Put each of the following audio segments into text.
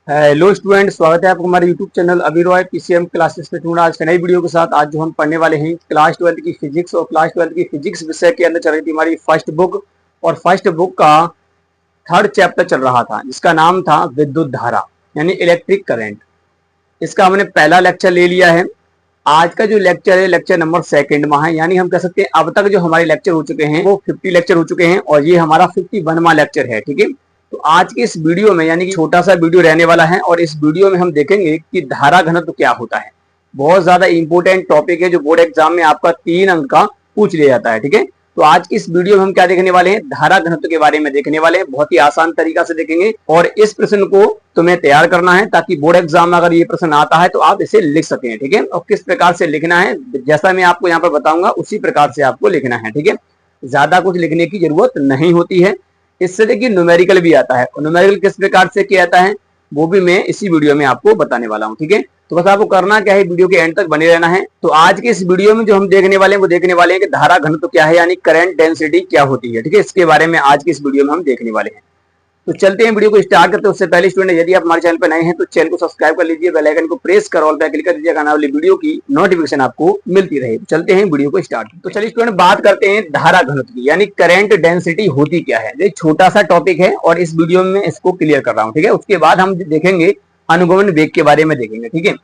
Hello student, स्वागत है आपको हमारे यूट्यूब चैनल अभी रॉय पीसीएम क्लासेस में। आज के नई वीडियो के साथ आज जो हम पढ़ने वाले हैं क्लास 12 की फिजिक्स। और क्लास 12 की फिजिक्स विषय के अंदर चल रही थी हमारी फर्स्ट बुक, और फर्स्ट बुक का थर्ड चैप्टर चल रहा था जिसका नाम था विद्युत धारा यानी इलेक्ट्रिक करंट। इसका हमने पहला लेक्चर ले लिया है। आज का जो लेक्चर है लेक्चर नंबर सेकंड में है, यानी हम कह सकते हैं अब तक जो हमारे लेक्चर हो चुके हैं वो 50 लेक्चर हो चुके हैं और ये हमारा 51वां लेक्चर है। ठीक है, तो आज के इस वीडियो में यानी कि छोटा सा वीडियो रहने वाला है और इस वीडियो में हम देखेंगे कि धारा घनत्व क्या होता है। बहुत ज्यादा इंपॉर्टेंट टॉपिक है जो बोर्ड एग्जाम में आपका 3 अंक का पूछ लिया जाता है। ठीक है, तो आज की इस वीडियो में हम क्या देखने वाले हैं, धारा घनत्व के बारे में देखने वाले हैं। बहुत ही आसान तरीका से देखेंगे और इस प्रश्न को तुम्हें तैयार करना है ताकि बोर्ड एग्जाम में अगर ये प्रश्न आता है तो आप इसे लिख सकें। ठीक है, और किस प्रकार से लिखना है जैसा मैं आपको यहाँ पर बताऊंगा उसी प्रकार से आपको लिखना है। ठीक है, ज्यादा कुछ लिखने की जरूरत नहीं होती है। इससे देखिए न्यूमेरिकल भी आता है और न्यूमेरिकल किस प्रकार से किया जाता है वो भी मैं इसी वीडियो में आपको बताने वाला हूँ। ठीक है, तो बस आपको करना क्या है, वीडियो के एंड तक बने रहना है। तो आज के इस वीडियो में जो हम देखने वाले हैं वो देखने वाले हैं कि धारा घनत्व क्या है यानी करंट डेंसिटी क्या होती है। ठीक है, इसके बारे में आज की इस वीडियो में हम देखने वाले हैं। तो चलते हैं वीडियो को स्टार्ट करते हैं। उससे पहले स्टूडेंट यदि आप हमारे चैनल पर नए हैं तो चैनल को सब्सक्राइब कर लीजिए, बेल आइकन को प्रेस कर ऑल पे क्लिक कर दीजिएगा, आने वाली वीडियो की नोटिफिकेशन आपको मिलती रहे। तो चलते हैं वीडियो को स्टार्ट। तो चलिए स्टूडेंट बात करते हैं धारा घनत्व की यानी करंट डेंसिटी होती क्या है। ये छोटा सा टॉपिक है और इस वीडियो में इसको क्लियर कर रहा हूँ। ठीक है, उसके बाद हम देखेंगे अनुगमन वेग के बारे में देखेंगे। ठीक है,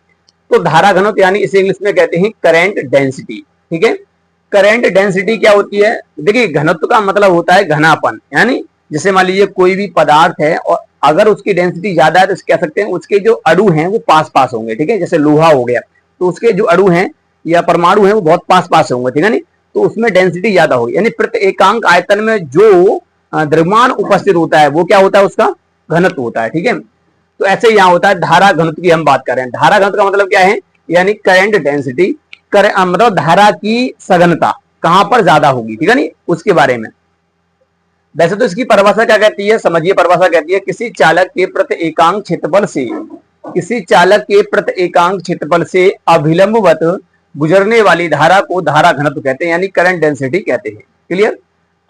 तो धारा घनत्व यानी इसे इंग्लिश में कहते हैं करंट डेंसिटी। ठीक है, करंट डेंसिटी क्या होती है, देखिए घनत्व का मतलब होता है घनापन, यानी जैसे मान लीजिए कोई भी पदार्थ है और अगर उसकी डेंसिटी ज्यादा है तो कह सकते हैं उसके जो अणु हैं वो पास पास होंगे। ठीक है, जैसे लोहा हो गया तो उसके जो अणु हैं या परमाणु हैं वो बहुत पास पास होंगे। ठीक है नहीं, तो उसमें डेंसिटी ज्यादा होगी, यानी प्रति एकांक आयतन में जो द्रव्यमान उपस्थित होता है वो क्या होता है, उसका घनत्व होता है। ठीक है, तो ऐसे यहाँ होता है धारा घनत्व की हम बात कर रहे हैं। धारा घनत्व का मतलब क्या है, यानी करंट डेंसिटी, मतलब धारा की सघनता कहां पर ज्यादा होगी। ठीक है नहीं, उसके बारे में। वैसे तो इसकी परिभाषा क्या कहती है, समझिए परिभाषा कहती है किसी चालक के प्रति एकांक क्षेत्रफल से, किसी चालक के प्रति एकांक क्षेत्रफल से अभिलंबवत गुजरने वाली धारा को धारा घनत्व कहते हैं, यानी करंट डेंसिटी कहते हैं। क्लियर,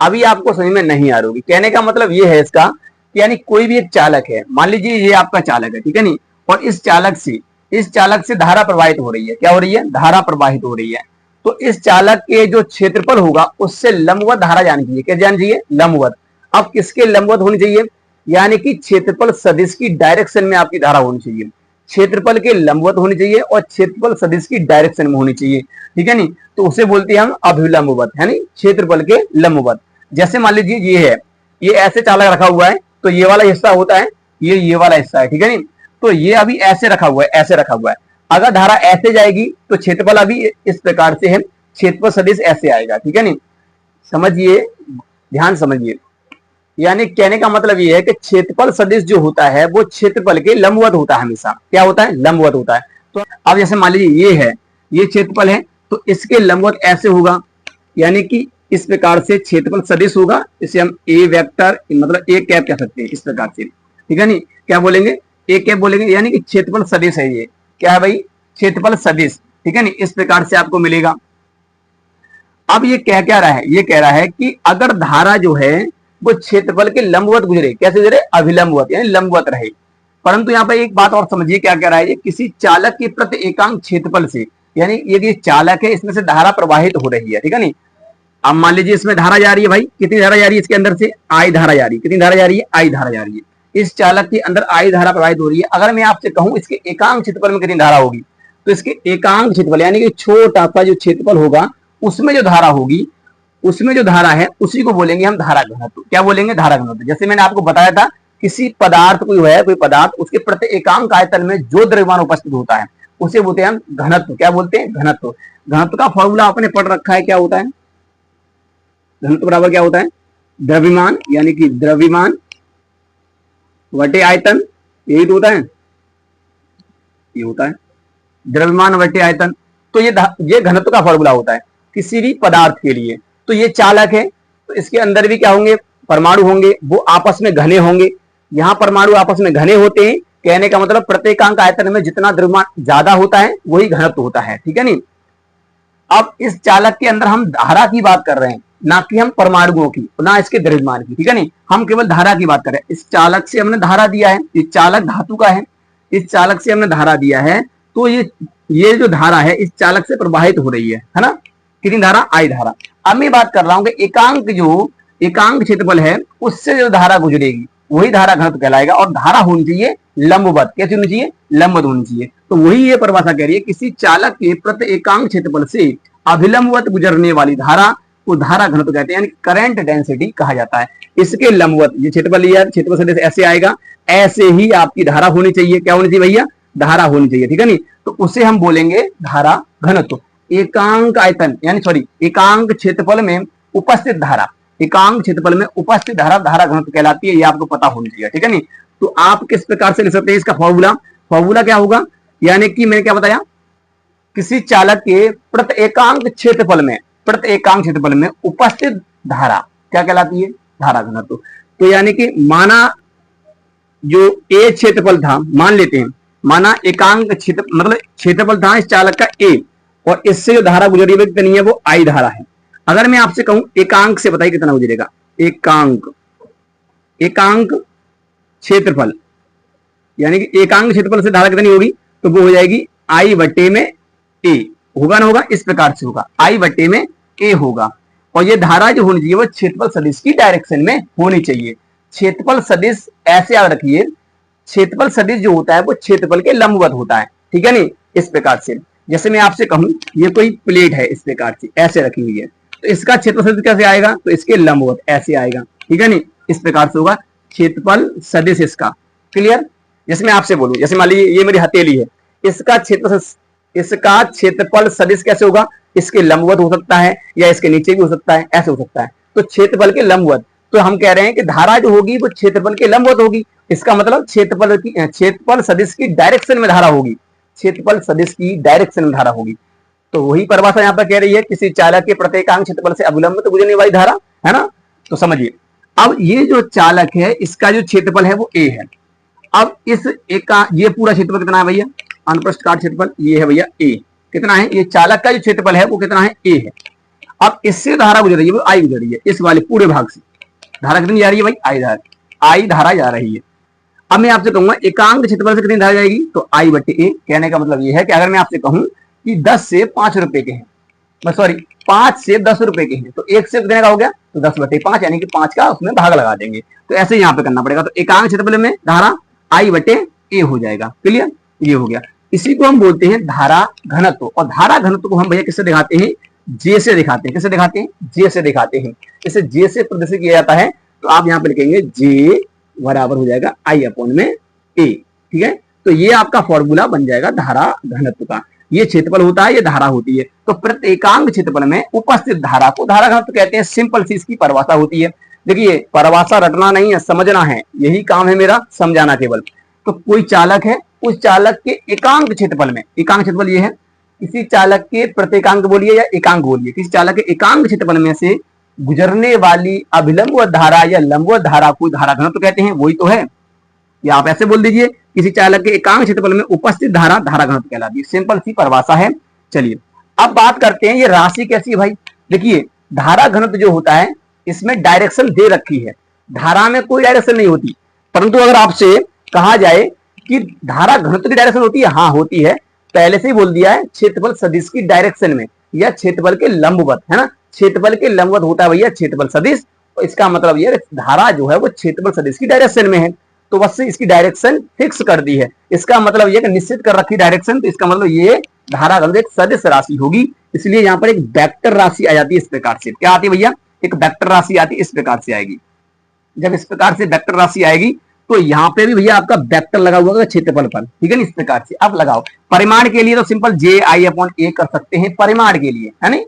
अभी आपको समझ में नहीं आ रही। कहने का मतलब ये है इसका कि यानी कोई भी एक चालक है, मान लीजिए ये आपका चालक है। ठीक है नहीं, और इस चालक से धारा प्रवाहित हो रही है। क्या हो रही है, धारा प्रवाहित हो रही है। तो इस चालक के जो क्षेत्रफल होगा उससे लंबवत धारा जानी चाहिए। क्या जानी चाहिए, लंबवत। अब किसके लंबवत होनी चाहिए, यानी कि क्षेत्रफल सदिश की डायरेक्शन में आपकी धारा होनी चाहिए। क्षेत्रफल के लंबवत होनी चाहिए और क्षेत्रफल सदिश की डायरेक्शन में होनी चाहिए। ठीक है नहीं, तो उसे बोलते हैं हम अभिलंबवत, यानी क्षेत्रफल के लंबवत। जैसे मान लीजिए ये है, ये ऐसे चालक रखा हुआ है तो ये वाला हिस्सा होता है, ये वाला हिस्सा है। ठीक है नहीं, तो ये अभी ऐसे रखा हुआ है, ऐसे रखा हुआ है। अगर धारा ऐसे जाएगी तो क्षेत्रफल अभी इस प्रकार से है, क्षेत्रफल सदिश ऐसे आएगा। ठीक है नहीं, समझिए, ध्यान समझिए। यानी कहने का मतलब ये है कि क्षेत्रफल सदिश जो होता है वो क्षेत्रफल के लंबवत होता है, हमेशा क्या होता है, लंबवत होता है। तो अब जैसे मान लीजिए ये है, ये क्षेत्रफल है तो इसके लंबवत ऐसे होगा, यानी कि इस प्रकार से क्षेत्रफल सदिश होगा। इसे हम ए वेक्टर मतलब ए कैप कह सकते हैं, इस प्रकार से। ठीक है नहीं, क्या बोलेंगे, ए कैप बोलेंगे, यानी कि क्षेत्रफल सदिश है। ये क्या है भाई, क्षेत्रफल सदिश। ठीक है नहीं, इस प्रकार से आपको मिलेगा। अब ये कह क्या रहा है, ये कह रहा है कि अगर धारा जो है वो क्षेत्रफल के लंबवत गुजरे, कैसे गुजरे, अभिलंबवत, यानी लंबवत रहे। परंतु यहाँ पर एक बात और समझिए, क्या कह रहा है, ये किसी चालक के प्रति एकांक क्षेत्रफल से, यानी ये चालक है इसमें से धारा प्रवाहित हो रही है। ठीक है नहीं, अब मान लीजिए इसमें धारा जा रही है भाई, कितनी धारा जा रही है इसके अंदर से, आई धारा जा रही है। कितनी धारा जा रही है, आई धारा जा रही है। इस चालक के अंदर आई धारा प्रवाहित हो रही है। अगर मैं आपसे कहूं इसके एकांक क्षेत्रफल में कितनी धारा होगी, तो इसके एकांक क्षेत्रफल यानी कि छोटा सा जो क्षेत्रफल होगा उसमें जो धारा होगी, उसमें जो धारा है उसी को बोलेंगे हम धारा घनत्व। क्या बोलेंगे, धारा घनत्व। जैसे मैंने आपको बताया था किसी पदार्थ को है, कोई पदार्थ, उसके प्रति एकांक आयतन में जो द्रव्यमान उपस्थित होता है उसे बोलते हैं हम घनत्व। क्या बोलते हैं, घनत्व। घनत्व का फॉर्मूला आपने पढ़ रखा है, क्या होता है, घनत्व बराबर क्या होता है, द्रव्यमान, यानी कि द्रव्यमान बटे आयतन, यही तो होता है, ये होता है द्रव्यमान बटे आयतन। तो ये घनत्व का फॉर्मूला होता है किसी भी पदार्थ के लिए। तो ये चालक है तो इसके अंदर भी क्या होंगे, परमाणु होंगे, वो आपस में घने होंगे। यहाँ परमाणु आपस में घने होते हैं, कहने का मतलब प्रत्येकांक आयतन में जितना द्रव्यमान ज्यादा होता है वही घनत्व होता है। ठीक है नहीं, अब इस चालक के अंदर हम धारा की बात कर रहे हैं, ना कि हम परमाणुओं की, ना इसके द्रव्यमान की। ठीक है नहीं, हम केवल धारा की बात कर रहे हैं। इस चालक से हमने धारा दिया है, ये चालक धातु का है, इस चालक से हमने धारा दिया है, तो ये जो धारा है इस चालक से प्रवाहित हो रही है ना, कितनी धारा, आई धारा। अब मैं बात कर रहा हूं कि एकांक क्षेत्रफल है उससे जो धारा गुजरेगी वही धारा घनत्व कहलाएगा, और धारा होनी चाहिए लंबवत। कैसी होनी चाहिए, लंबवत होनी चाहिए। तो वही ये परिभाषा कह रही है, किसी चालक के प्रति एकांक क्षेत्रफल से अभिलंबवत गुजरने वाली धारा को धारा घनत्व कहते हैं, यानी करंट डेंसिटी कहा जाता है। इसके लंबवत, ये क्षेत्रफल लिया, क्षेत्रफल सदिश ऐसे आएगा, ऐसे ही आपकी धारा होनी चाहिए। क्या होनी चाहिए भैया, धारा होनी चाहिए, ठीक है नहीं। तो उसे हम बोलेंगे धारा घनत्व। एकांक आयतन यानी सॉरी एकांक क्षेत्रफल में उपस्थित धारा, एकांक क्षेत्रफल में उपस्थित धारा धारा घनत्व कहलाती है, ये आपको पता होना चाहिए, ठीक है नहीं। तो आप किस प्रकार से लिख सकते हैं इसका फॉर्मूला क्या होगा, यानी कि मैंने क्या बताया, किसी चालक के प्रति एकांक क्षेत्रफल में उपस्थित धारा क्या कहलाती है, धारा घनत्व। तो यानी कि माना जो ए क्षेत्रफल था, मान लेते हैं, माना एकांक क्षेत्र मतलब क्षेत्रफल था इस चालक का ए, और इससे जो धारा गुजरी हुई कितनी है, वो आई धारा है। अगर मैं आपसे कहूं एकांक से बताइए कितना गुजरेगा, एकांक क्षेत्रफल, यानी कि एकांक क्षेत्रफल से धारा कितनी होगी, तो वो हो जाएगी आई बटे में ए, होगा ना, होगा, इस प्रकार से होगा, आई बटे में ए होगा। और ये धारा जो होनी चाहिए वो क्षेत्रफल सदिश की डायरेक्शन में होनी चाहिए। क्षेत्रफल सदिश ऐसे याद रखिए, क्षेत्रफल सदिश जो होता है वो क्षेत्रफल के लंबवत होता है, ठीक है नहीं, इस प्रकार से। जैसे मैं आपसे कहूं ये कोई प्लेट है, इस प्रकार से ऐसे रखी हुई है, तो इसका क्षेत्रफल सदिश कैसे आएगा, तो इसके लंबवत ऐसे आएगा, ठीक है नहीं, इस प्रकार से होगा क्षेत्रफल सदिश इसका। क्लियर। जैसे मैं आपसे बोलूं, जैसे मान लीजिए ये मेरी हथेली है, इसका क्षेत्रफल सदिश कैसे होगा, इसके लंबवत हो सकता है या इसके नीचे भी हो सकता है, ऐसे हो सकता है, तो क्षेत्रफल के लंबवत। तो हम कह रहे हैं कि धारा जो होगी वो क्षेत्रफल के लंबवत होगी, इसका मतलब क्षेत्रफल सदिश की डायरेक्शन में धारा होगी, क्षेत्रफल सदिश की डायरेक्शन में धारा होगी। तो वही परिभाषा यहाँ पर कह रही है, किसी चालक के प्रत्येकांक क्षेत्रफल से अभिलंबित गुजरने वाली धारा, है ना। तो समझिए, अब ये जो चालक है इसका जो क्षेत्रफल है वो ए है। अब इस ये पूरा क्षेत्रफल कितना है भैया, अनुप्रस्थ काट क्षेत्रफल ये है भैया ए, कितना है, ये चालक का जो क्षेत्रफल है वो कितना है, ए है। अब इससे धारा गुजर रही है वो आई गुजर रही है, इस वाले पूरे भाग से धारा कितनी जा रही है भाई, आई धारा जा रही है। अब मैं आपसे कहूंगा एकांक क्षेत्रफल से कितनी धारा जाएगी, तो आई बटे ए। कहने का मतलब ये है कि अगर मैं आपसे कहूं कि 10 से 5 रुपए के हैं, सॉरी 5 से 10 रुपए के हैं, तो 1 से कितने का हो गया, तो 10 बटे 5, यानी कि 5 का उसमें भाग लगा देंगे। तो ऐसे यहाँ पे करना पड़ेगा। तो एकांक क्षेत्रफल में धारा आई बटे ए हो जाएगा। क्लियर, ये हो गया। इसी को हम बोलते हैं धारा घनत्व। और धारा घनत्व को हम भैया किससे दिखाते हैं, जे से दिखाते हैं। किससे दिखाते हैं, जे से दिखाते हैं। इसे जे से प्रदर्शित किया जाता है, तो आप यहाँ पे लिखेंगे जे बराबर हो जाएगा आई अपॉन में ए, ठीक है। तो ये आपका फॉर्मूला बन जाएगा धारा घनत्व का। ये क्षेत्रफल होता है, ये धारा होती है। तो प्रत्येकांक क्षेत्रफल में उपस्थित धारा को धारा घनत्व कहते हैं। सिंपल सी इसकी परिभाषा होती है। देखिए, परिभाषा रटना नहीं है, समझना है, यही काम है मेरा, समझाना केवल। तो कोई चालक है, उस चालक के एकांक क्षेत्रफल में, एकांक क्षेत्रफल ये है, किसी चालक के प्रत्येकांक बोलिए या एकांक बोलिए, किसी चालक के एकांक क्षेत्रफल में से गुजरने वाली अभिलंबवत धारा या लंबवत धारा को धारा घनत्व कहते हैं। वही तो है, या आप ऐसे बोल दीजिए, किसी चालक के एकांक क्षेत्रफल में उपस्थित धारा धारा घनत्व कहलाती है। सिंपल सी परिभाषा है। चलिए अब बात करते हैं ये राशि कैसी है भाई। देखिए, धारा घनत्व जो होता है इसमें डायरेक्शन दे रखी है। धारा में कोई डायरेक्शन नहीं होती, परंतु अगर आपसे कहा जाए कि धारा घनत्व की डायरेक्शन होती है, हाँ होती है, पहले से ही बोल दिया है, क्षेत्रफल सदिश की डायरेक्शन में या क्षेत्रफल के लंबवत, है ना। क्षेत्रफल के लंबवत होता है भैया क्षेत्रफल सदिश। तो इसका मतलब ये धारा जो है वो क्षेत्रफल सदिश की डायरेक्शन में है, तो बस इसकी डायरेक्शन फिक्स कर दी है। इसका मतलब ये निश्चित कर रखी डायरेक्शन, तो इसका मतलब ये धारा घनत्व एक सदिश राशि होगी। इसलिए यहाँ पर एक वेक्टर राशि आ जाती है इस प्रकार से। क्या आती है भैया, एक वेक्टर राशि आती है, इस प्रकार से आएगी। जब इस प्रकार से वेक्टर राशि आएगी तो यहाँ पे भी भैया आपका वेक्टर लगा हुआ है क्षेत्रफल पर, ठीक है ना, इस प्रकार से। अब लगाओ परिमाण के लिए तो सिंपल जे आई अपॉन ए कर सकते हैं परिमाण के लिए, है ना,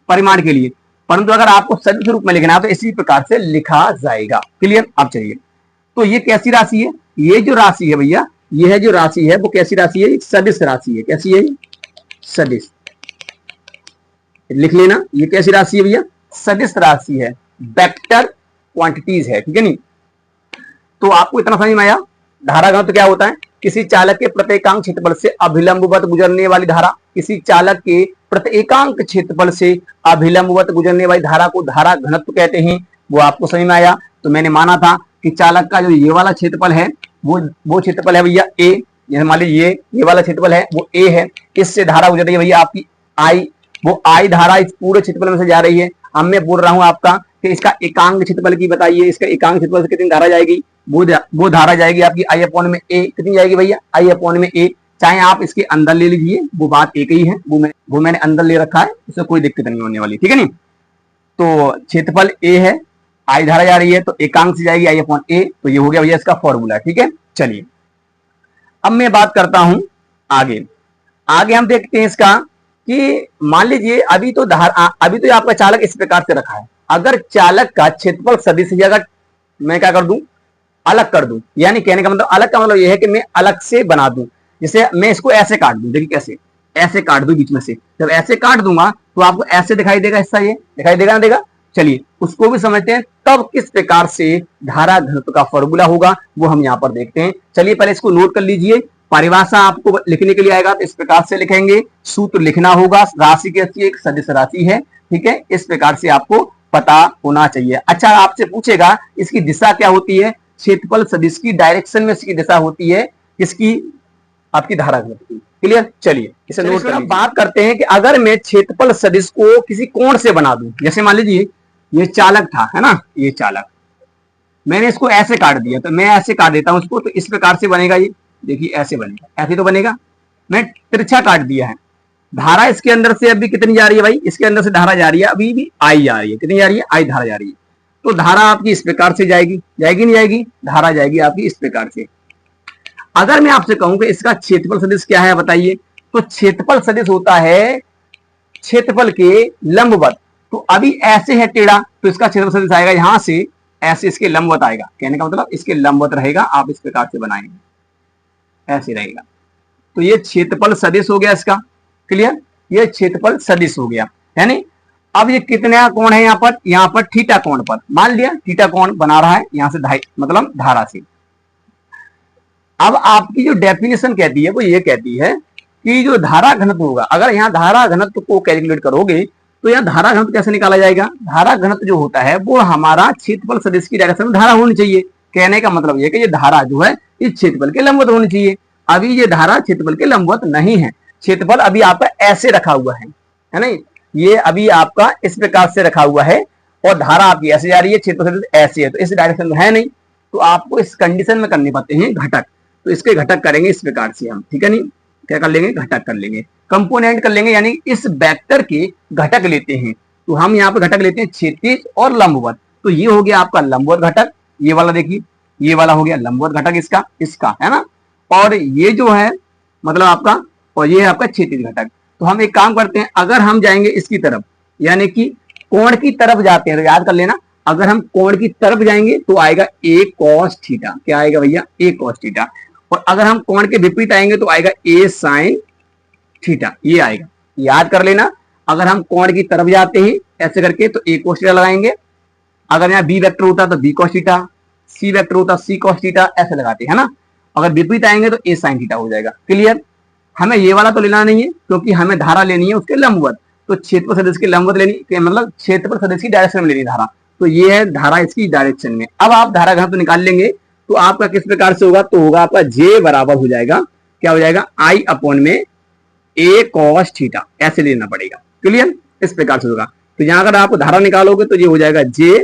परिमाण के लिए। परंतु अगर आपको सदिश रूप में लिखना है तो इसी प्रकार से लिखा जाएगा। क्लियर। अब चलिए, तो ये कैसी राशि है, ये जो राशि है भैया, ये है जो राशि है वो कैसी राशि है, सदिश राशि है। कैसी है, सदिश, लिख लेना। ये कैसी राशि है भैया, सदिश राशि है, वेक्टर क्वांटिटीज है, ठीक है नहीं। तो आपको इतना समझ में आया। धारा घनत्व क्या होता है, किसी चालक के प्रत्येकांक क्षेत्रफल से अभिलंबवत गुजरने वाली धारा, किसी चालक के प्रत्येकांक क्षेत्रफल से अभिलंबवत गुजरने वाली धारा को धारा घनत्व कहते हैं। वो आपको समझ में आया। तो मैंने माना था कि चालक का जो ये वाला क्षेत्रफल है वो क्षेत्रफल है भैया ए, जैसे मान लीजिए ये वाला क्षेत्रफल है वो ए है, इससे धारा गुजर रही है भैया आपकी आई, वो आई धारा इस पूरे क्षेत्रफल में से जा रही है। अब मैं बोल रहा हूं आपका कि इसका एकांक क्षेत्रफल की बताइए, इसका एकांक क्षेत्रफल से कितनी धारा जाएगी, वो धारा जाएगी आपकी आई अपॉन में ए, कितनी जाएगी भैया आई अपॉन में ए। चाहे आप इसके अंदर ले लीजिए, वो बात एक ही है, वो मैंने अंदर ले रखा है, उससे कोई दिक्कत नहीं होने वाली, ठीक है नहीं। तो क्षेत्रफल ए है, आई धारा जा रही है, तो एकांक से जाएगी आई अपॉन ए, तो ये हो गया भैया इसका फॉर्मूला, ठीक है। चलिए अब मैं बात करता हूं आगे। आगे हम देखते हैं इसका कि मान लीजिए अभी तो आपका चालक इस प्रकार से रखा है, अगर चालक का क्षेत्रफल सदिश अगर मैं क्या कर दूं, अलग कर दूं, यानी कहने का मतलब अलग का मतलब यह है कि मैं अलग से बना दूं। जैसे मैं इसको ऐसे काट दूं, देखिए कैसे, ऐसे काट दूं बीच में से, जब ऐसे काट दूंगा तो आपको ऐसे दिखाई देगा, हिस्सा ये दिखाई देगा ना देगा। चलिए उसको भी समझते हैं, तब किस प्रकार से धारा घनत्व का फॉर्मूला होगा वो हम यहाँ पर देखते हैं। चलिए पहले इसको नोट कर लीजिए, परिभाषा आपको लिखने के लिए आएगा तो इस प्रकार से लिखेंगे, सूत्र लिखना होगा, राशि कैसी एक सदिश राशि है, ठीक है, इस प्रकार से आपको पता होना चाहिए। अच्छा आपसे पूछेगा इसकी दिशा क्या होती है, क्षेत्रफल सदिश की डायरेक्शन में इसकी दिशा होती है, किसकी, आपकी धारा घनत्व की। क्लियर, चलिए इसे नोट कर बात करते हैं कि अगर मैं क्षेत्रफल सदिश को किसी कोण से बना दूं, जैसे मान लीजिए ये चालक था, है ना, ये चालक मैंने इसको ऐसे काट दिया, तो मैं ऐसे काट देता हूं इसको, तो इस प्रकार से बनेगा ये, देखिए ऐसे बनेगा, ऐसे तो बनेगा। मैं तिरछा काट दिया है, धारा इसके अंदर से अभी कितनी जा रही है भाई, इसके अंदर से धारा जा रही है अभी भी आई जा रही है, कितनी जा रही है आई धारा जा रही है, तो धारा आपकी इस प्रकार से जाएगी, जाएगी नहीं जाएगी, धारा जाएगी आपकी इस प्रकार से। अगर मैं आपसे कहूं कि इसका क्षेत्रफल सदिश क्या है बताइए, तो क्षेत्रफल सदिश होता है क्षेत्रफल के लंबवत, तो अभी ऐसे है टेढ़ा, तो इसका क्षेत्रफल सदिश आएगा यहां से ऐसे इसके लंबवत आएगा, कहने का मतलब इसके लंबवत रहेगा, आप इस प्रकार से बनाएंगे ऐसे रहेगा, तो ये क्षेत्रफल सदिश हो गया इसका। क्लियर, ये क्षेत्रफल सदिश हो गया, यानी अब ये कितना कोण है यहाँ पर थीटा कोण पर, मान लिया थीटा कोण बना रहा है यहां से मतलब धारा से। अब आपकी जो डेफिनेशन कहती है वो ये कहती है कि जो धारा घनत्व होगा, अगर यहाँ धारा घनत्व को कैलकुलेट करोगे तो यहाँ धारा घनत्व कैसे निकाला जाएगा, धारा घनत्व जो होता है वो हमारा क्षेत्रफल सदिश की डायरेक्शन में धारा होनी चाहिए। कहने का मतलब ये कि ये धारा जो है इस क्षेत्रफल के लंबवत होनी चाहिए। अभी ये धारा क्षेत्रफल के लंबवत नहीं है, क्षेत्रफल अभी आपका ऐसे रखा हुआ है ना, ये अभी आपका इस प्रकार से रखा हुआ है और धारा आपकी ऐसे जा रही है, क्षेत्रफल ऐसे है, तो इस डायरेक्शन में है नहीं, तो आपको इस कंडीशन में करने पड़ते हैं घटक, तो इसके घटक करेंगे इस प्रकार से हम, ठीक है नहीं, क्या कर लेंगे, घटक कर लेंगे, कंपोनेंट कर लेंगे, यानी इस वेक्टर के घटक लेते हैं। तो हम यहाँ पे घटक लेते हैं क्षैतिज और लंबवत, तो ये हो गया आपका लंबवत घटक, ये वाला देखिए, ये वाला हो गया लंबवत घटक इसका है ना, और ये जो है मतलब आपका, और ये है आपका क्षैतिज घटक। तो हम एक काम करते हैं, अगर हम जाएंगे इसकी तरफ, यानी कि कोण की तरफ जाते हैं, तो याद कर लेना, अगर हम कोण की तरफ जाएंगे तो आएगा a cos थीटा, क्या आएगा भैया a cos थीटा, और अगर हम कोण के विपरीत आएंगे तो आएगा a sin थीटा, ये आएगा, याद कर लेना। अगर हम कोण की तरफ जाते हैं ऐसे करके तो a cos थीटा लगाएंगे, अगर यहाँ b वेक्टर होता तो b cos theta, c vector होता c cos थीटा, ऐसे लगाते हैं ना, अगर विपरीत आएंगे तो a sin थीटा हो जाएगा। क्लियर, हमें ये वाला तो लेना नहीं है क्योंकि हमें धारा लेनी है उसके लंबवत, तो क्षेत्रफल सदिश की लंबवत लेनी, मतलब क्षेत्रफल सदिश की डायरेक्शन में लेनी धारा, तो ये है धारा इसकी डायरेक्शन में। अब आप धारा घनत्व निकाल लेंगे तो आपका किस प्रकार से होगा, तो होगा आपका J बराबर हो जाएगा, क्या हो जाएगा I अपॉन में A cos थीटा, ऐसे लेना पड़ेगा। क्लियर, इस प्रकार से होगा। तो यहाँ अगर आप धारा निकालोगे तो ये हो जाएगा J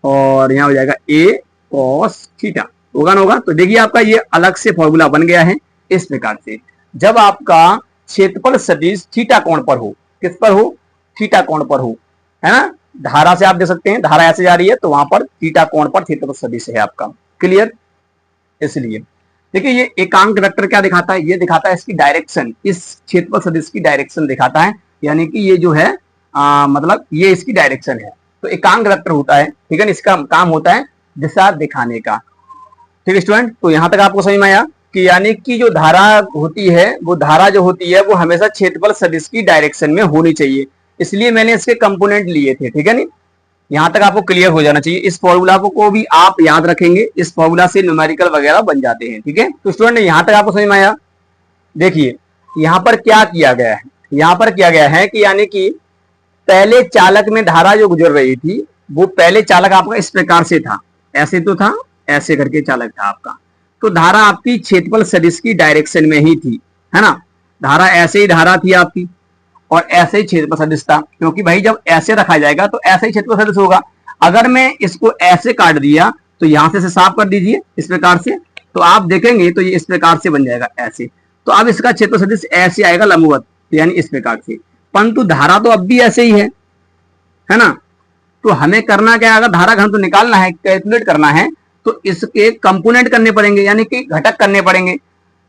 और यहाँ हो जाएगा A cos थीटा, होगा ना होगा। तो देखिए आपका ये अलग से फॉर्मूला बन गया है इस प्रकार से, जब आपका क्षेत्रफल सदिश थीटा कोण पर हो, किस पर हो, थीटा कोण पर हो, है ना, धारा से आप दे सकते हैं, धारा ऐसे जा रही है तो वहां पर थीटा कोण पर क्षेत्रफल सदिश है आपका। क्लियर, इसलिए देखिए ये एकांक वेक्टर क्या दिखाता है, ये दिखाता है इसकी डायरेक्शन, इस क्षेत्रफल सदिश की डायरेक्शन दिखाता है, यानी कि ये जो है मतलब ये इसकी डायरेक्शन है, तो एकांक वेक्टर होता है, ठीक है, इसका काम होता है दिशा दिखाने का। ठीक है स्टूडेंट, तो यहां तक आपको समझ में आया कि यानी कि जो धारा होती है वो धारा जो होती है वो हमेशा क्षेत्रफल सदिश की डायरेक्शन में होनी चाहिए, इसलिए मैंने इसके कंपोनेंट लिए थे। ठीक है नहीं, यहां तक आपको क्लियर हो जाना चाहिए। इस फॉर्मूला को भी आप याद रखेंगे, इस फॉर्मूला से न्यूमेरिकल वगैरह बन जाते हैं। ठीक है, तो स्टूडेंट यहां तक आपको समझ में आया। देखिए यहां पर क्या किया गया है, यहां पर किया गया है कि यानी कि पहले चालक में धारा जो गुजर रही थी वो पहले चालक आपका इस प्रकार से था, ऐसे तो था, ऐसे करके चालक था आपका, तो धारा आपकी क्षेत्रफल सदिश की डायरेक्शन में ही थी, है ना। धारा ऐसे ही धारा थी आपकी और ऐसे ही क्षेत्रफल सदिश था, क्योंकि भाई जब ऐसे रखा जाएगा तो ऐसे ही क्षेत्रफल सदिश होगा। अगर मैं इसको ऐसे काट दिया तो यहां से साफ कर दीजिए इस प्रकार से, तो आप देखेंगे तो ये इस प्रकार से बन जाएगा ऐसे। तो अब इसका क्षेत्रफल सदिश ऐसे आएगा लंबवत, यानी इस प्रकार से। परंतु धारा तो अब भी ऐसे ही है ना। तो हमें करना क्या है, अगर धारा घनत्व निकालना है, कैलकुलेट करना है, तो इसके कंपोनेंट करने पड़ेंगे, यानी कि घटक करने पड़ेंगे।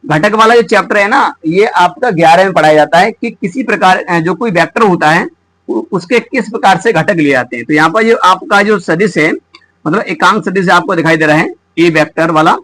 घटक वाला जो चैप्टर है ना, ये आपका 11 में पढ़ाया जाता है कि किसी प्रकार जो कोई वेक्टर होता है उसके किस प्रकार से घटक लिए जाते हैं। तो यहाँ पर जो आपका जो सदिश है, मतलब एकांक सदिश आपको दिखाई दे रहा है ए वेक्टर वाला,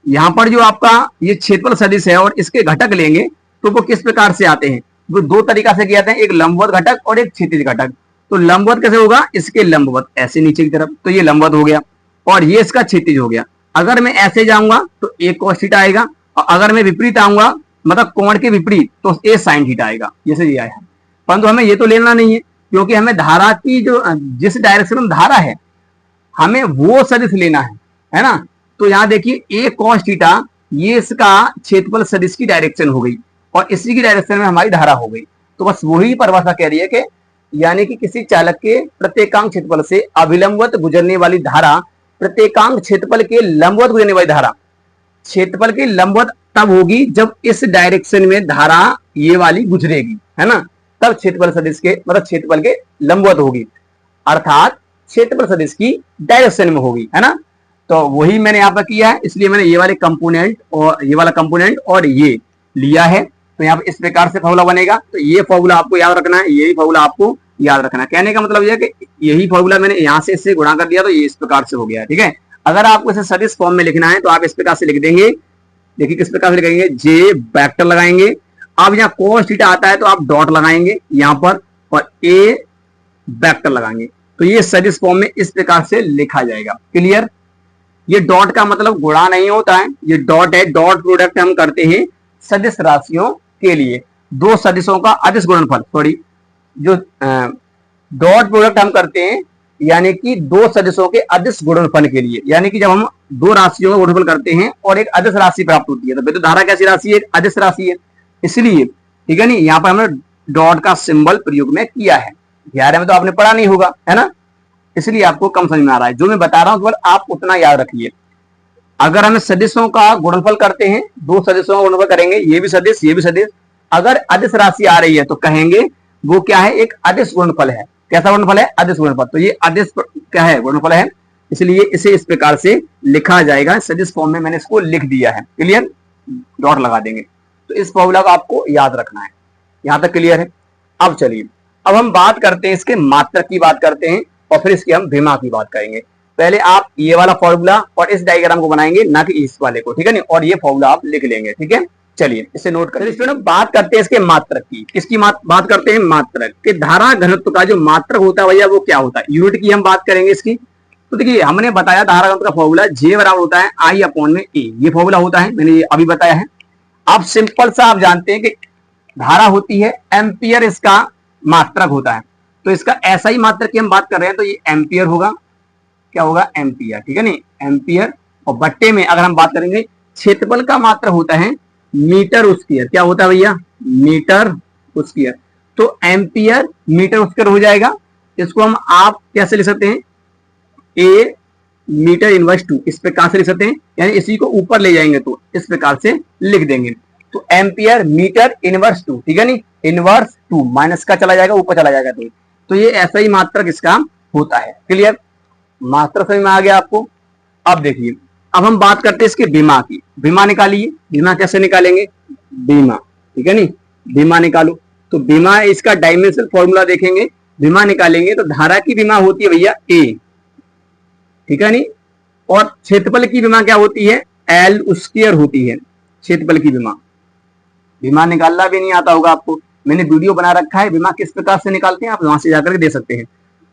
यहाँ पर जो आपका ये क्षेत्रफल सदिश है और इसके घटक लेंगे तो वो किस प्रकार से आते हैं। वो दो तरीका से किए जाते हैं, एक लंबवत घटक और एक क्षैतिज घटक। तो लंबवत कैसे होगा, इसके लंबवत ऐसे नीचे की तरफ, तो ये लंबवत हो गया और ये इसका क्षैतिज हो गया। अगर मैं ऐसे जाऊंगा तो ए cos थीटा आएगा, और अगर मैं विपरीत आऊंगा मतलब कोण के विपरीत तो ए sin थीटा आएगा, जैसे ये आया। परंतु हमें ये तो लेना नहीं है, क्योंकि हमें धारा की जो जिस डायरेक्शन में धारा है हमें वो सदिश लेना है ना। तो यहाँ देखिए ए cos थीटा ये इसका क्षेत्रफल सदिश की डायरेक्शन हो गई और इसी की डायरेक्शन में हमारी धारा हो गई। तो बस वही परिभाषा कह रही है कि यानी कि किसी चालक के प्रत्येकांक क्षेत्रफल से अभिलंबवत गुजरने वाली धारा प्रत्येकांक क्षेत्रफल के लंबवत गुजरने वाली धारा क्षेत्रफल के लंबवत तब होगी जब इस डायरेक्शन में धारा ये वाली गुजरेगी, है ना। तब क्षेत्रफल सदिश के मतलब क्षेत्रफल के लंबवत होगी, अर्थात क्षेत्रफल सदिश की डायरेक्शन में होगी, है ना। तो वही मैंने यहाँ पर किया है, इसलिए मैंने ये वाले कंपोनेंट और ये वाला कंपोनेंट और ये लिया है। तो यहाँ पर इस प्रकार से फॉर्मूला बनेगा। तो ये फॉर्मूला आपको याद रखना है, यही फॉर्मूला आपको याद रखना है। कहने का मतलब यह है कि यही फॉर्मूला मैंने यहाँ से इससे गुणा कर दिया तो ये इस प्रकार से हो गया, ठीक है। अगर आपको इसे सदिश फॉर्म में लिखना है तो आप इस प्रकार से लिख देंगे। देखिए किस प्रकार से लिखेंगे, जे वेक्टर लगाएंगे। अब यहाँ cos थीटा आता है तो आप डॉट लगाएंगे यहाँ पर और ए वेक्टर लगाएंगे, तो ये सदिश फॉर्म में इस प्रकार से लिखा जाएगा। क्लियर। ये डॉट का मतलब गुणा नहीं होता है, ये डॉट है। डॉट प्रोडक्ट हम करते हैं सदिश राशियों के लिए, दो सदिशों का अदिश गुणनफल, सॉरी जो डॉट प्रोडक्ट हम करते हैं यानी कि दो सदिशों के अदिश गुणनफल के लिए, यानी कि जब हम दो राशियों का गुणनफल करते हैं और एक अदिश राशि प्राप्त होती है तो विद्युत धारा कैसी राशि है, अदिश राशि है, इसलिए ठीक है नहीं। यहाँ पर हमने डॉट का सिंबल प्रयोग में किया है। 11 में तो आपने पढ़ा नहीं होगा, है ना, इसलिए आपको कम समझ में आ रहा है। जो मैं बता रहा हूं केवल आप उतना याद रखिए। अगर हमें सदिशों का गुणनफल करते हैं, दो सदिशों का गुणनफल करेंगे, ये भी सदिश ये भी सदिश, अगर अदिश राशि आ रही है तो कहेंगे वो क्या है, एक अदिश गुणनफल है। कैसा गुणनफल है, अदिश गुणनफल। तो ये अदिश क्या है, गुणनफल है, इसलिए इसे इस प्रकार से लिखा जाएगा। सदिश फॉर्म में मैंने इसको लिख दिया है। क्लियर, डॉट लगा देंगे। तो इस फॉर्मूला को आपको याद रखना है। यहां तक क्लियर है। अब चलिए, अब हम बात करते हैं इसके मात्रक की बात करते हैं और फिर इसके हम भिमा की बात करेंगे। पहले आप ये वाला फॉर्मूला और इस डायग्राम को बनाएंगे, ना कि इस वाले को, ठीक है नहीं, और ये फॉर्मूला आप लिख लेंगे, ठीक है। चलिए इसे नोट करें। स्टूडेंट बात करते हैं इसके मात्रक की। किसकी बात करते हैं, मात्रक के। धारा घनत्व का जो मात्रक होता है भैया वो क्या होता है, यूनिट की हम बात करेंगे इसकी। तो देखिए हमने बताया धारा घनत्व का फॉर्मूला जे बराबर होता है आई अपॉन में ए, ये फॉर्मूला होता है, मैंने ये अभी बताया है। अब सिंपल सा आप जानते हैं कि धारा होती है एम्पियर, इसका मात्रक होता है। तो इसका ऐसा ही मात्रक की हम बात कर रहे हैं तो ये एम्पियर होगा, क्या होगा, एम्पियर, ठीक है नहीं, एम्पियर। और बट्टे में अगर हम बात करेंगे क्षेत्रफल का मात्रक होता है मीटर स्क्वायर, क्या होता है भैया, मीटर स्क्वायर। तो एम्पियर मीटर स्क्वायर हो जाएगा। इसको हम आप कैसे लिख सकते हैं, ए मीटर इनवर्स 2, इस प्रकार से लिख सकते हैं, यानी इसी को ऊपर ले जाएंगे तो इस प्रकार से लिख देंगे। तो एम्पियर मीटर इनवर्स 2, ठीक है नहीं, इनवर्स 2 माइनस का चला जाएगा ऊपर चला जाएगा, तो ये ऐसा ही मात्रक इसका होता है। क्लियर, मात्रक समझ में आ गया आपको। अब देखिए, अब हम बात करते हैं इसके भिमा की। भिमा निकालिए, भिमा कैसे निकालेंगे, भिमा, ठीक है नहीं, भिमा निकालो। तो भिमा इसका डायमेंशनल फॉर्मूला देखेंगे, भिमा निकालेंगे तो धारा की भिमा होती है भैया ए, ठीक है नहीं, और क्षेत्रफल की भिमा क्या होती है, एल स्क्वायर होती है क्षेत्रफल की भिमा। भिमा निकालना भी नहीं आता होगा आपको, मैंने वीडियो बना रखा है भिमा किस प्रकार से निकालते हैं, आप वहां से जाकर के दे सकते हैं।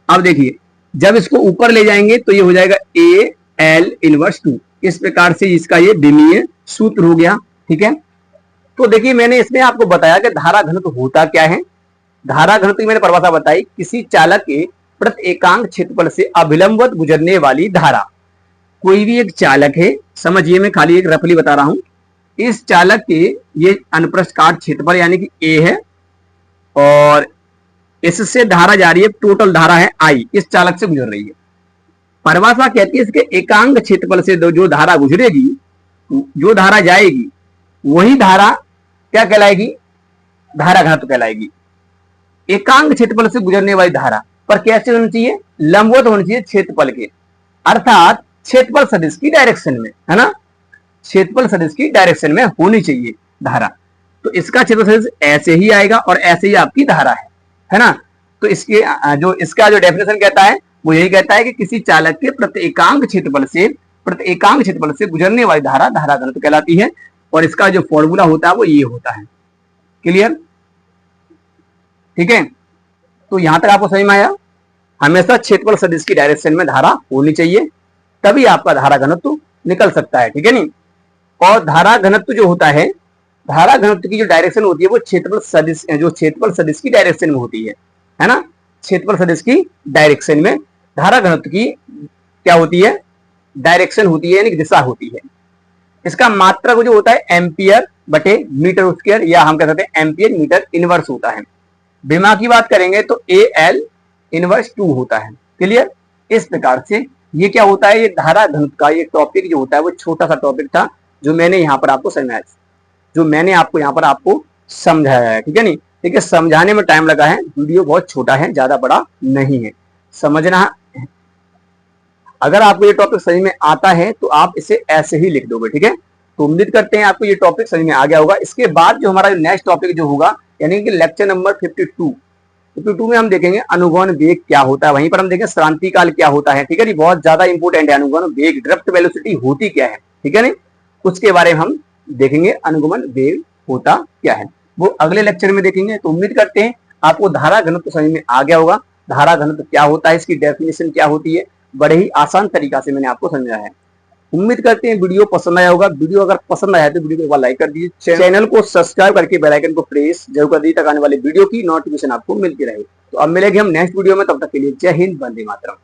अब देखिए जब इसको ऊपर ले जाएंगे तो ये हो जाएगा ए एल इनवर्स 2, इस प्रकार से इसका ये भिमीय सूत्र हो गया, ठीक है। तो देखिए मैंने इसमें आपको बताया कि धारा घनत्व होता क्या है। धारा घनत्व की मैंने परिभाषा बताई, किसी चालक के प्रति एकांक क्षेत्रफल से अभिलंबवत गुजरने वाली धारा। कोई भी एक चालक है, समझिए मैं खाली एक रफली बता रहा हूं, इस चालक के ये अनुप्रस्थ काट क्षेत्रफल यानी कि ए है और इससे धारा जा रही है, टोटल धारा है आई, इस चालक से गुजर रही है। परिभाषा कहती है इसके एकांक क्षेत्रफल से जो धारा गुजरेगी, जो धारा जाएगी, वही धारा क्या कहलाएगी, धारा घनत्व कहलाएगी। एकांक क्षेत्रफल से गुजरने वाली धारा पर कैसे होनी चाहिए, लंबवत होनी चाहिए क्षेत्रफल के, अर्थात क्षेत्रफल सदिश की डायरेक्शन में, है ना, क्षेत्रफल सदिश की डायरेक्शन में होनी चाहिए धारा। तो इसका क्षेत्रफल सदिश ऐसे ही आएगा और ऐसे ही आपकी धारा है ना। तो इसका जो डेफिनेशन कहता है वो यही कहता है कि किसी चालक के प्रत्येकांक क्षेत्रफल से गुजरने वाली धारा धारा घनत्व कहलाती है और इसका जो फॉर्मूला होता है वो ये होता है। क्लियर, ठीक है। तो यहां तक आपको समझ में आया, हमेशा क्षेत्रफल सदिश की डायरेक्शन में धारा होनी चाहिए, तभी आपका धारा घनत्व निकल सकता है, ठीक है नहीं। और धारा घनत्व जो होता है, धारा घनत्व की जो डायरेक्शन होती है वो क्षेत्रफल सदिश की डायरेक्शन में होती है ना। क्षेत्रफल सदिश की डायरेक्शन में धारा घनत्व की क्या होती है, डायरेक्शन होती है, यानी दिशा होती है। इसका मात्रक जो होता है एम्पियर बटे मीटर स्क्वायर, या हम कह सकते हैं एम्पियर मीटर इनवर्स होता है। विमा की बात करेंगे तो AL इनवर्स 2 होता है। क्लियर, इस प्रकार से ये क्या होता है, ये धारा घनत्व का ये टॉपिक जो होता है वो छोटा सा टॉपिक था जो मैंने यहाँ पर आपको समझाया, समझाया है, ठीक है नहीं। ठीक है, समझाने में टाइम लगा है, वीडियो बहुत छोटा है, ज्यादा बड़ा नहीं है, समझना। अगर आपको ये टॉपिक समझ में आता है तो आप इसे ऐसे ही लिख दोगे, ठीक है। तो उम्मीद करते हैं आपको ये टॉपिक समझ में आ गया होगा। इसके बाद जो हमारा नेक्स्ट टॉपिक जो होगा, यानी कि लेक्चर नंबर 52 में हम देखेंगे अनुगमन वेग क्या होता है, वहीं पर हम देखेंगे क्रांति काल क्या होता है, ठीक है। बहुत ज्यादा इंपोर्टेंट है अनुगमन वेग, ड्रिफ्ट वेलोसिटी होती क्या है, ठीक है नहीं, उसके बारे में हम देखेंगे अनुगमन वेग होता क्या है, वो अगले लेक्चर में देखेंगे। तो उम्मीद करते हैं आपको धारा घनत्व समझ में आ गया होगा, धारा घनत्व क्या होता है, इसकी डेफिनेशन क्या होती है, बड़े ही आसान तरीका से मैंने आपको समझाया है। उम्मीद करते हैं वीडियो पसंद आया होगा। वीडियो अगर पसंद आया तो वीडियो को एक बार लाइक कर दीजिए, चैनल को सब्सक्राइब करके बेल आइकन को प्रेस जरूर कर दीजिए ताकि आने वाले वीडियो की नोटिफिकेशन आपको मिलती रहे। तो अब मिलेंगे हम नेक्स्ट वीडियो में, तब तक के लिए जय हिंद, वंदे मातरम।